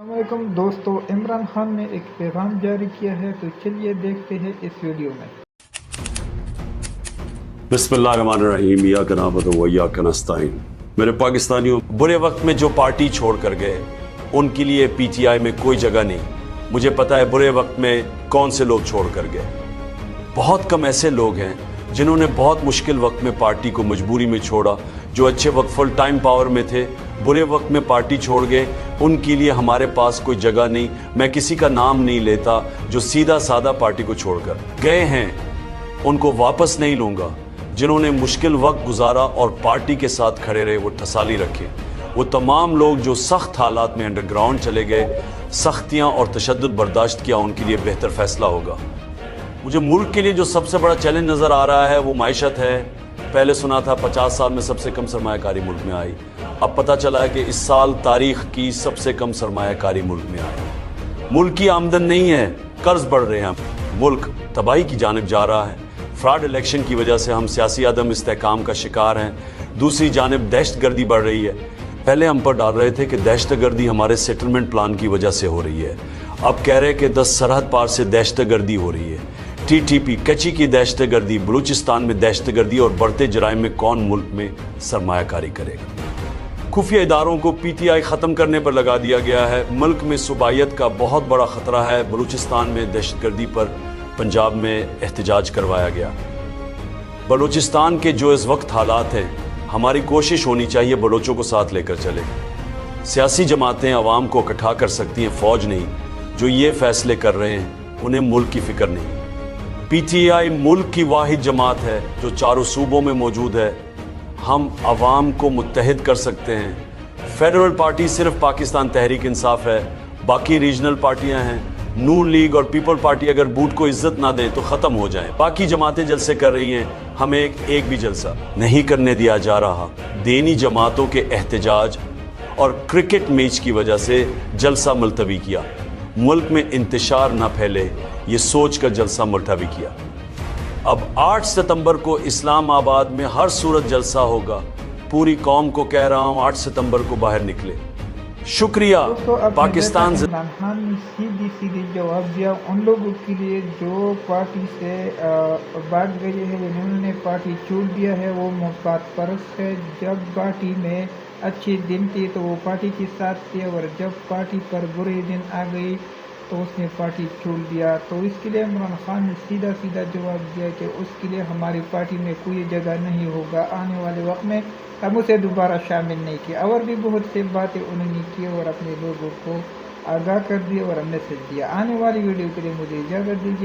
السلام علیکم دوستو، عمران خان نے ایک پیغام جاری کیا ہے، تو چلیے دیکھتے ہیں اس ویڈیو میں۔ بسم اللہ الرحمن الرحیم، ایاک نعبد و ایاک نستعین۔ میرے پاکستانیوں، برے وقت میں جو پارٹی چھوڑ کر گئے ان کے لیے پی ٹی آئی میں کوئی جگہ نہیں۔ مجھے پتا ہے برے وقت میں کون سے لوگ چھوڑ کر گئے۔ بہت کم ایسے لوگ ہیں جنہوں نے بہت مشکل وقت میں پارٹی کو مجبوری میں چھوڑا، جو اچھے وقت فل ٹائم پاور میں تھے، برے وقت میں پارٹی چھوڑ گئے۔ ان کے لیے ہمارے پاس کوئی جگہ نہیں۔ میں کسی کا نام نہیں لیتا جو سیدھا سادہ پارٹی کو چھوڑ کر گئے ہیں، ان کو واپس نہیں لوں گا۔ جنہوں نے مشکل وقت گزارا اور پارٹی کے ساتھ کھڑے رہے، وہ ٹھسالی رکھے۔ وہ تمام لوگ جو سخت حالات میں انڈر گراؤنڈ چلے گئے، سختیاں اور تشدد برداشت کیا، ان کے لیے بہتر فیصلہ ہوگا۔ مجھے ملک کے لیے جو سب سے بڑا چیلنج نظر آ رہا ہے وہ معیشت ہے۔ پہلے سنا تھا 50 سال میں سب سے کم سرمایہ کاری ملک میں آئی، اب پتہ چلا ہے کہ اس سال تاریخ کی سب سے کم سرمایہ کاری ملک میں آئی۔ ملک کی آمدن نہیں ہے، قرض بڑھ رہے ہیں، ملک تباہی کی جانب جا رہا ہے۔ فراڈ الیکشن کی وجہ سے ہم سیاسی عدم استحکام کا شکار ہیں۔ دوسری جانب دہشت گردی بڑھ رہی ہے۔ پہلے ہم پر ڈال رہے تھے کہ دہشت گردی ہمارے سیٹلمنٹ پلان کی وجہ سے ہو رہی ہے، اب کہہ رہے کہ 10 سرحد پار سے دہشت گردی ہو رہی ہے۔ ٹی ٹی پی، کچی کی دہشت گردی، بلوچستان میں دہشت گردی اور بڑھتے جرائم میں کون ملک میں سرمایہ کاری کرے گا؟ خفیہ اداروں کو پی ٹی آئی ختم کرنے پر لگا دیا گیا ہے۔ ملک میں صوبائیت کا بہت بڑا خطرہ ہے۔ بلوچستان میں دہشت گردی پر پنجاب میں احتجاج کروایا گیا۔ بلوچستان کے جو اس وقت حالات ہیں، ہماری کوشش ہونی چاہیے بلوچوں کو ساتھ لے کر چلے۔ سیاسی جماعتیں عوام کو اکٹھا کر سکتی ہیں، فوج نہیں۔ جو یہ فیصلے کر رہے ہیں انہیں ملک کی فکر نہیں۔ پی ٹی آئی ملک کی واحد جماعت ہے جو چاروں صوبوں میں موجود ہے۔ ہم عوام کو متحد کر سکتے ہیں۔ فیڈرل پارٹی صرف پاکستان تحریک انصاف ہے، باقی ریجنل پارٹیاں ہیں۔ نون لیگ اور پیپل پارٹی اگر بوٹ کو عزت نہ دیں تو ختم ہو جائیں۔ باقی جماعتیں جلسے کر رہی ہیں، ہمیں ایک بھی جلسہ نہیں کرنے دیا جا رہا۔ دینی جماعتوں کے احتجاج اور کرکٹ میچ کی وجہ سے جلسہ ملتوی کیا۔ ملک میں انتشار نہ پھیلے یہ سوچ کر جلسہ ملتوی کیا۔ اب 8 ستمبر کو اسلام آباد میں ہر صورت جلسہ ہوگا۔ پوری قوم کو کہہ رہا ہوں 8 ستمبر کو باہر نکلے۔ شکریہ پاکستان۔ عمران خان نے سیدھی جواب دیا ان لوگوں کے لیے جو پارٹی سے بھاگ گئے ہیں، انہوں نے پارٹی چھوڑ دیا ہے، وہ مفاد پرست ہے۔ جب پارٹی میں اچھے دن تھے تو وہ پارٹی کے ساتھ تھے، اور جب پارٹی پر برے دن آ گئی تو اس نے پارٹی چھوڑ دیا۔ تو اس کے لیے عمران خان نے سیدھا جواب دیا کہ اس کے لیے ہماری پارٹی میں کوئی جگہ نہیں ہوگا، آنے والے وقت میں ہم اسے دوبارہ شامل نہیں کیا۔ اور بھی بہت سی باتیں انہوں نے کی اور اپنے لوگوں کو آگاہ کر دیا اور میسج دیا۔ آنے والی ویڈیو کے لیے مجھے اجازت دیجیے۔